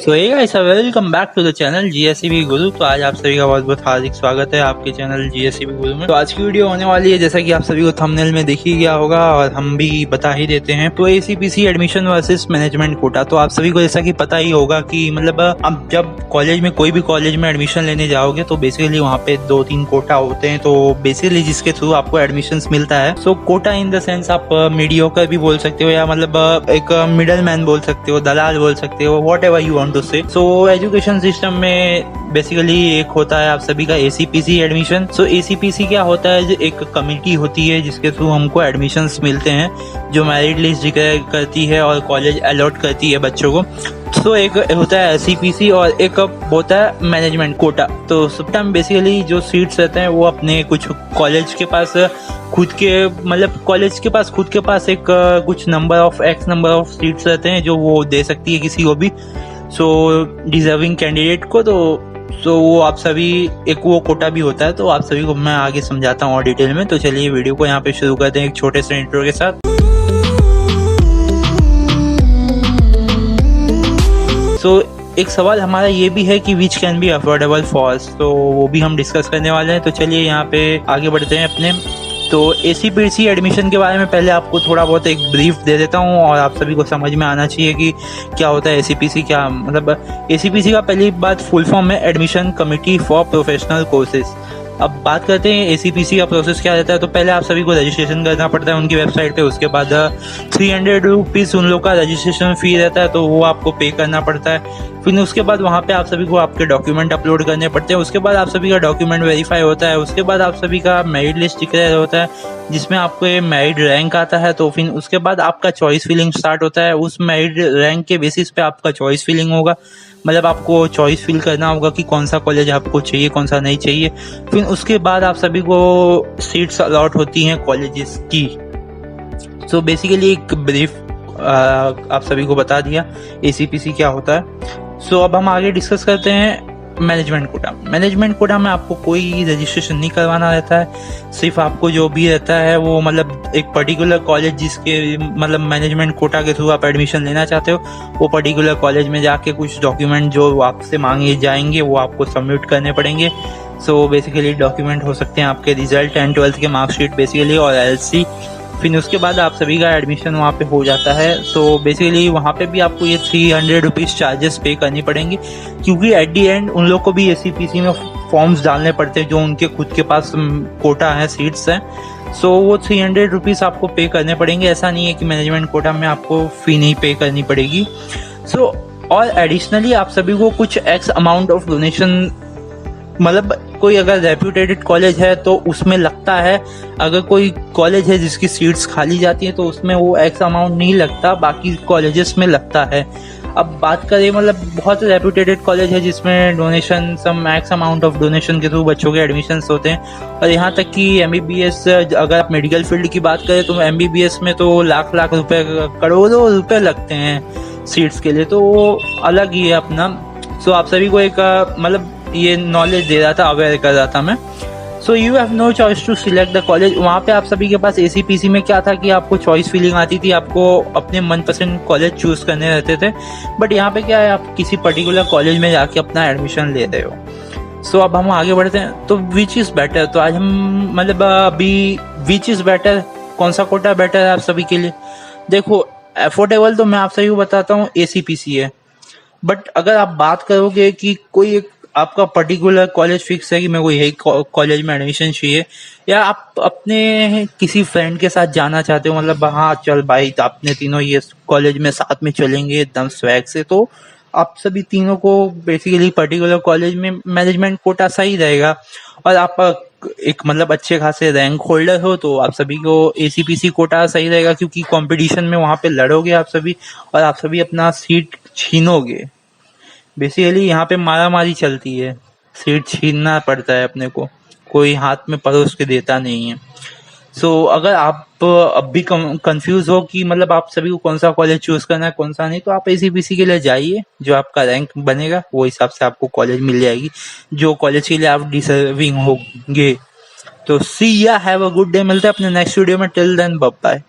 So hey guys, welcome back to the channel GSCB Guru. तो आज आप सभी का बहुत बहुत हार्दिक स्वागत है आपके चैनल जीएससीबी गुरु में। तो आज की वीडियो होने वाली है, जैसा कि आप सभी को थंबनेल में दिख ही गया होगा और हम भी बता ही देते हैं। तो ACPC admission versus management quota. तो आप सभी को जैसा कि पता ही होगा कि मतलब अब जब कॉलेज में कोई भी कॉलेज में एडमिशन लेने जाओगे तो बेसिकली वहाँ पे 2-3 कोटा होते हैं। तो बेसिकली जिसके थ्रू आपको एडमिशन मिलता है। सो कोटा इन द सेंस आप मीडियोकर भी बोल सकते हो या मतलब एक मिडल मैन बोल सकते हो, दलाल बोल सकते हो, whatever you want to say. So education system में बेसिकली एक होता है आप सभी का एसीपीसी एडमिशन। सो एसीपीसी क्या होता है, एक कमेटी होती है जिसके थ्रू हमको एडमिशंस मिलते हैं, जो मेरिट लिस्ट डिक्लेयर करती है और कॉलेज अलॉट करती है बच्चों को। तो एक होता है एसीपीसी और एक होता है मैनेजमेंट कोटा। तो सब टाइम बेसिकली जो सीट्स रहते हैं वो अपने कुछ कॉलेज के पास खुद के मतलब कॉलेज के पास खुद के पास एक कुछ एक्स नंबर ऑफ सीट्स रहते हैं जो वो दे सकती है किसी को भी, सो डिजर्विंग कैंडिडेट को। तो वो आप सभी एक वो कोटा भी होता है। तो आप सभी को मैं आगे समझाता हूँ और डिटेल में। तो चलिए वीडियो को यहाँ पे शुरू करते हैं एक छोटे से इंट्रो के साथ। सो एक सवाल हमारा ये भी है कि which can be affordable for us, तो वो भी हम डिस्कस करने वाले हैं। तो चलिए यहाँ पे आगे बढ़ते हैं अपने। तो एसीपीसी एडमिशन के बारे में पहले आपको थोड़ा बहुत एक ब्रीफ दे देता हूँ और आप सभी को समझ में आना चाहिए कि क्या होता है एसीपीसी। क्या मतलब एसीपीसी का पहली बात फुल फॉर्म है admission committee for professional courses. अब बात करते हैं एसीपीसी का प्रोसेस क्या रहता है। तो पहले आप सभी को रजिस्ट्रेशन करना पड़ता है उनकी वेबसाइट पे। उसके बाद 300 रुपीज़ उन लोग का रजिस्ट्रेशन फी रहता है, तो वो आपको पे करना पड़ता है। फिर उसके बाद वहाँ पे आप सभी को आपके डॉक्यूमेंट अपलोड करने पड़ते हैं। उसके बाद आप सभी का डॉक्यूमेंट वेरीफाई होता है। उसके बाद आप सभी का मेरिट लिस्ट डिक्लेयर होता है जिसमें आपको ये मेरिट रैंक आता है। तो फिर उसके बाद आपका चॉइस फिलिंग स्टार्ट होता है। उस मेरिट रैंक के बेसिस पे आपका चॉइस फिलिंग होगा, मतलब आपको चॉइस फिल करना होगा कि कौन सा कॉलेज आपको चाहिए कौन सा नहीं चाहिए। फिर उसके बाद आप सभी को सीट्स अलॉट होती हैं कॉलेजेस की। सो बेसिकली एक ब्रीफ आप सभी को बता दिया एसीपीसी क्या होता है। सो अब हम आगे डिस्कस करते हैं मैनेजमेंट कोटा। मैनेजमेंट कोटा में आपको कोई रजिस्ट्रेशन नहीं करवाना रहता है। सिर्फ आपको जो भी रहता है वो मतलब एक पर्टिकुलर कॉलेज जिसके मतलब मैनेजमेंट कोटा के थ्रू आप एडमिशन लेना चाहते हो, वो पर्टिकुलर कॉलेज में जाके कुछ डॉक्यूमेंट जो आपसे मांगे जाएंगे वो आपको सबमिट करने पड़ेंगे। सो बेसिकली डॉक्यूमेंट हो सकते हैं आपके रिजल्ट 10th 12th के मार्कशीट बेसिकली और एलसी। फिर उसके बाद आप सभी का एडमिशन वहाँ पे हो जाता है। सो बेसिकली वहाँ पे भी आपको ये 300 रुपीज़ चार्जेस पे करनी पड़ेंगी, क्योंकि एट दी एंड उन लोग को भी एसीपीसी में फॉर्म्स डालने पड़ते हैं जो उनके खुद के पास कोटा है, सीट्स हैं। सो वो 300 रुपीज़ आपको पे करने पड़ेंगे। ऐसा नहीं है कि मैनेजमेंट कोटा में आपको फ़ी नहीं पे करनी पड़ेगी। सो और एडिशनली आप सभी को कुछ एक्स अमाउंट ऑफ डोनेशन, मतलब कोई अगर रेप्यूटेड कॉलेज है तो उसमें लगता है। अगर कोई कॉलेज है जिसकी सीट्स खाली जाती हैं तो उसमें वो एक्स अमाउंट नहीं लगता, बाकी कॉलेजेस में लगता है। अब बात करें मतलब बहुत रेप्यूटेड कॉलेज है जिसमें donation some x amount of donation के थ्रू बच्चों के एडमिशन्स होते हैं। और यहाँ तक कि एमबीबीएस, अगर आप मेडिकल फील्ड की बात करें तो एमबीबीएस में तो लाख रुपए, करोड़ों रुपए लगते हैं सीट्स के लिए, तो वो अलग ही है अपना। सो आप सभी को एक मतलब ये नॉलेज दे रहा था, अवेयर कर रहा था मैं। So you have no choice to select the college. वहाँ पे आप सभी के पास एसीपीसी में क्या था कि आपको चॉइस फीलिंग आती थी, आपको अपने मनपसंद कॉलेज चूज करने रहते थे। बट यहाँ पे क्या है, आप किसी पर्टिकुलर कॉलेज में जाके अपना एडमिशन ले रहे हो। सो अब हम आगे बढ़ते हैं। तो विच इज़ बेटर, तो आज हम मतलब अभी विच इज़ बेटर, कौन सा कोटा बेटर है आप सभी के लिए। देखो अफोर्डेबल तो मैं आप सभी को बताता हूँ एसीपीसी है। बट अगर आप बात करोगे कि कोई एक आपका पर्टिकुलर कॉलेज फिक्स है कि मेरे को यही कॉलेज में एडमिशन चाहिए, या आप अपने किसी फ्रेंड के साथ जाना चाहते हो, मतलब हाँ चल भाई तो अपने तीनों ये कॉलेज में साथ में चलेंगे एकदम स्वैग से, तो आप सभी तीनों को बेसिकली पर्टिकुलर कॉलेज में मैनेजमेंट कोटा सही रहेगा। और आप एक मतलब अच्छे खासे रैंक होल्डर हो तो आप सभी को एसीपीसी कोटा सही रहेगा, क्योंकि कंपटीशन में वहाँ पे लड़ोगे आप सभी और आप सभी अपना सीट छीनोगे। बेसिकली यहाँ पे मारा मारी चलती है, सीट छीनना पड़ता है अपने को, कोई हाथ में परोस के देता नहीं है। सो अगर आप अब भी कंफ्यूज हो कि मतलब आप सभी को कौन सा कॉलेज चूज करना है कौन सा नहीं, तो आप एसीपीसी के लिए जाइए। जो आपका रैंक बनेगा वो हिसाब से आपको कॉलेज मिल जाएगी, जो कॉलेज के लिए आप डिजर्विंग होंगे। तो सी या हैव अ गुड डे। मिलते हैं अपने नेक्स्ट वीडियो में। Till then bye bye.